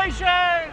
Nation!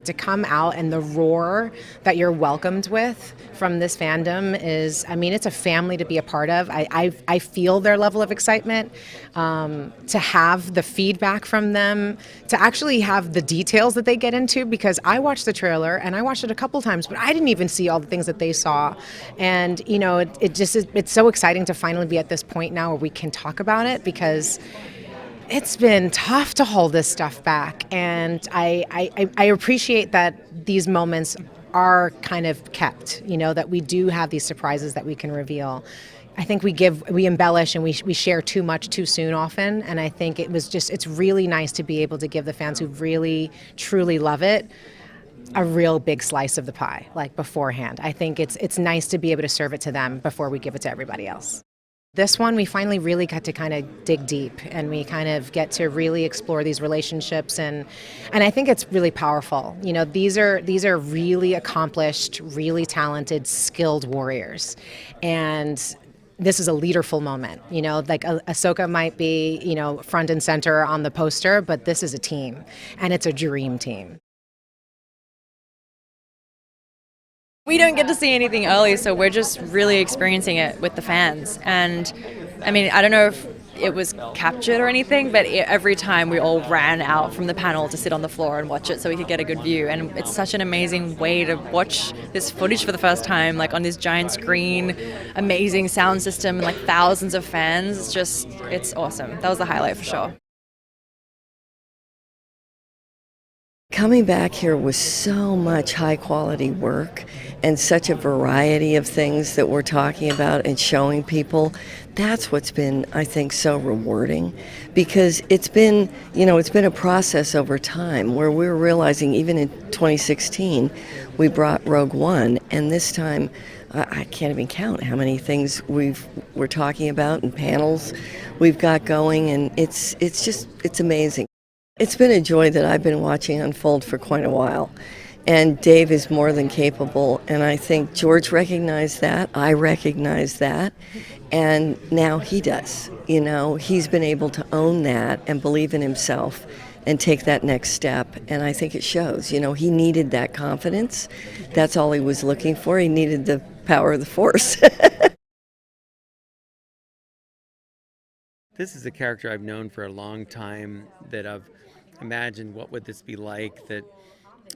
To come out and the roar that you're welcomed with from this fandom is, I mean, it's a family to be a part of. I feel their level of excitement, to have the feedback from them, to actually have the details that they get into, because I watched the trailer and I watched it a couple times, but I didn't even see all the things that they saw. And, you know, it just is, it's so exciting to finally be at this point now where we can talk about it, because it's been tough to hold this stuff back, and I appreciate that these moments are kind of kept, you know, that we do have these surprises that we can reveal. I think we embellish and we share too much too soon often, and I think it's really nice to be able to give the fans who really, truly love it a real big slice of the pie, like beforehand. I think it's nice to be able to serve it to them before we give it to everybody else. This one, we finally really got to kind of dig deep, and we kind of get to really explore these relationships, and I think it's really powerful. You know, these are really accomplished, really talented, skilled warriors, and this is a leaderful moment. You know, like Ahsoka might be, you know, front and center on the poster, but this is a team, and it's a dream team. We don't get to see anything early, so we're just really experiencing it with the fans. And I mean, I don't know if it was captured or anything, but every time we all ran out from the panel to sit on the floor and watch it so we could get a good view. And it's such an amazing way to watch this footage for the first time, like on this giant screen, amazing sound system, and like thousands of fans. It's awesome. That was the highlight for sure. Coming back here was so much high quality work and such a variety of things that we're talking about and showing people. That's what's been, I think, so rewarding, because it's been a process over time where we're realizing, even in 2016, we brought Rogue One, and this time I can't even count how many things we're talking about and panels we've got going, and it's amazing. It's been a joy that I've been watching unfold for quite a while, and Dave is more than capable, and I think George recognized that, I recognize that, and now he does. You know, he's been able to own that and believe in himself and take that next step, and I think it shows. You know, he needed that confidence. That's all he was looking for. He needed the power of the Force. This is a character I've known for a long time, that I've imagined what would this be like, that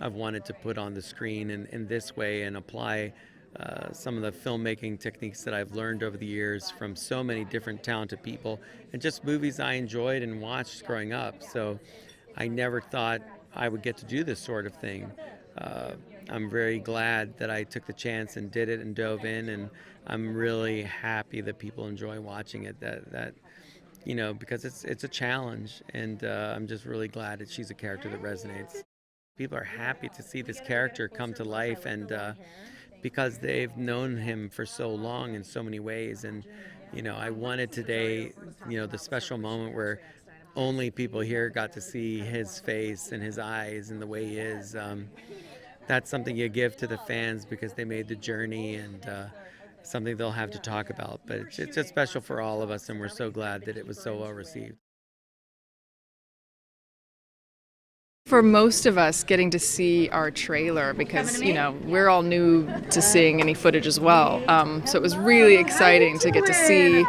I've wanted to put on the screen in this way and apply some of the filmmaking techniques that I've learned over the years from so many different talented people, and just movies I enjoyed and watched growing up. So I never thought I would get to do this sort of thing. I'm very glad that I took the chance and did it and dove in, and I'm really happy that people enjoy watching it. That you know, because it's a challenge, and I'm just really glad that she's a character that resonates. People are happy to see this character come to life, and because they've known him for so long in so many ways. And you know, I wanted today, you know, the special moment where only people here got to see his face and his eyes and the way he is. That's something you give to the fans because they made the journey, and something they'll have to talk about. But it's just special for all of us, and we're so glad that it was so well received. For most of us, getting to see our trailer, because, you know, we're all new to seeing any footage as well. So it was really exciting to get to see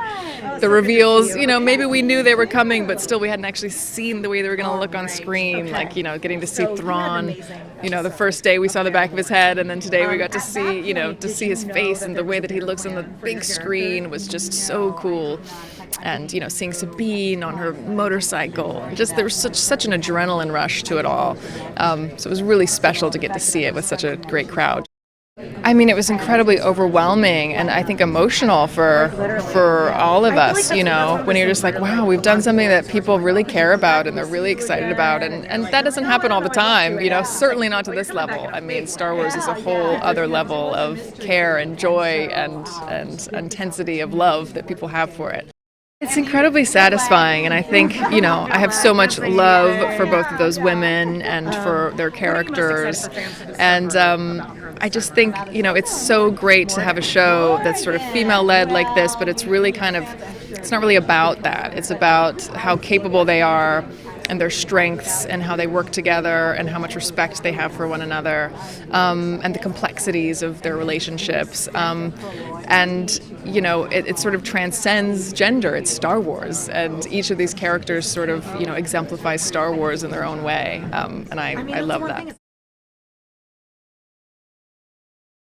the reveals. You know, maybe we knew they were coming, but still we hadn't actually seen the way they were going to look on screen. Like, you know, getting to see Thrawn, you know, the first day we saw the back of his head, and then today we got to see, you know, to see his face, and the way that he looks on the big screen was just so cool. And, you know, seeing Sabine on her motorcycle, just there was such an adrenaline rush to it all. So it was really special to get to see it with such a great crowd. I mean, it was incredibly overwhelming and I think emotional for all of us, you know, when you're just like, wow, we've done something that people really care about and they're really excited about. And that doesn't happen all the time, you know, certainly not to this level. I mean, Star Wars is a whole other level of care and joy and intensity of love that people have for it. It's incredibly satisfying, and I think, you know, I have so much love for both of those women and for their characters, and I just think, you know, it's so great to have a show that's sort of female-led like this, but it's really it's not really about that. It's about how capable they are and their strengths and how they work together and how much respect they have for one another, and the complexities of their relationships. And, you know, it sort of transcends gender. It's Star Wars, and each of these characters sort of, you know, exemplifies Star Wars in their own way, and I love that.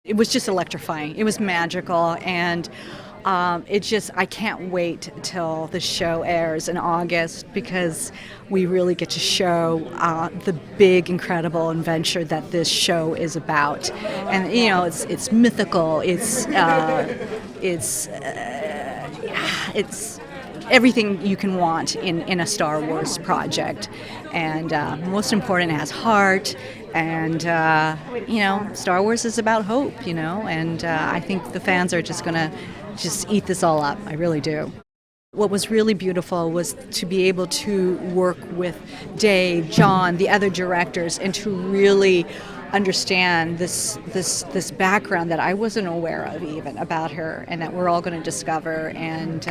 It was just electrifying. It was magical, and I can't wait till the show airs in August, because we really get to show the big, incredible adventure that this show is about. And you know, it's mythical. It's everything you can want in a Star Wars project. And most important, it has heart. And, you know, Star Wars is about hope, you know, and I think the fans are just going to eat this all up. I really do. What was really beautiful was to be able to work with Dave, John, the other directors, and to really understand this background that I wasn't aware of even about her, and that we're all going to discover, and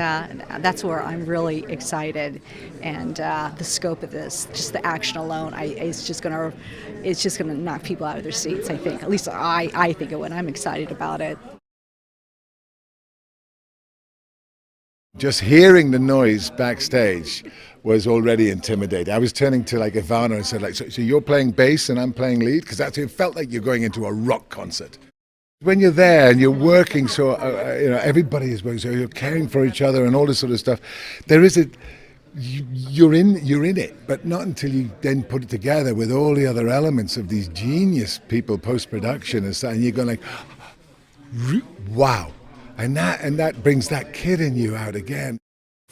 that's where I'm really excited. And the scope of this, just the action alone, it's just going to knock people out of their seats. I think, at least I think it would. I'm excited about it. Just hearing the noise backstage was already intimidating. I was turning to like Ivanna and said, like, so you're playing bass and I'm playing lead? Because it felt like you're going into a rock concert. When you're there and you're working, so you know, everybody is working, so you're caring for each other and all this sort of stuff. There is you're in it, but not until you then put it together with all the other elements of these genius people post-production and stuff, and you're going like, wow. And that brings that kid in you out again.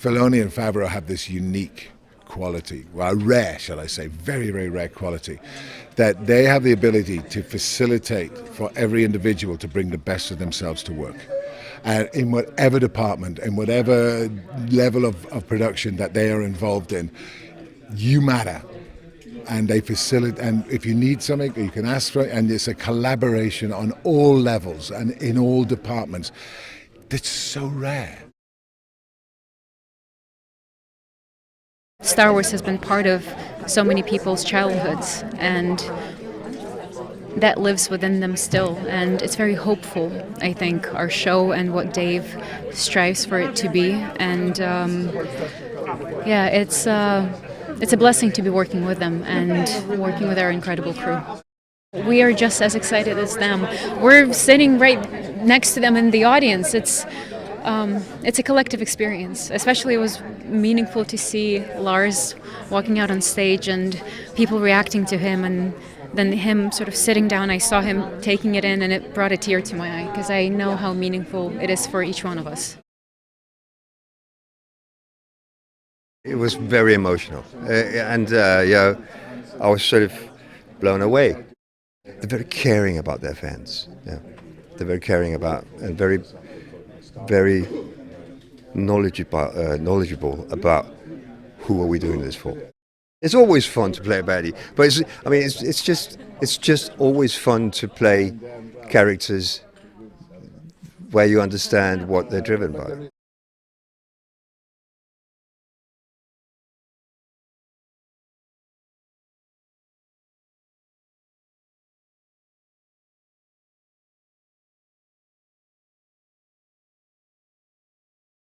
Filoni and Favreau have this unique quality, well, rare, shall I say, very, very rare quality, that they have the ability to facilitate for every individual to bring the best of themselves to work. And in whatever department, in whatever level of production that they are involved in, you matter. And they facilitate, and if you need something, you can ask for it, and it's a collaboration on all levels and in all departments. That's so rare. Star Wars has been part of so many people's childhoods, and that lives within them still, and it's very hopeful, I think, our show and what Dave strives for it to be. And yeah, it's a blessing to be working with them and working with our incredible crew. We are just as excited as them. We're sitting right next to them in the audience. It's a collective experience. Especially, it was meaningful to see Lars walking out on stage and people reacting to him, and then him sort of sitting down. I saw him taking it in, and it brought a tear to my eye, because I know how meaningful it is for each one of us. It was very emotional, and yeah, I was sort of blown away. They're very caring about their fans. Yeah, they're very caring about, and very, very knowledgeable about who are we doing this for. It's always fun to play a baddie, but it's just always fun to play characters where you understand what they're driven by.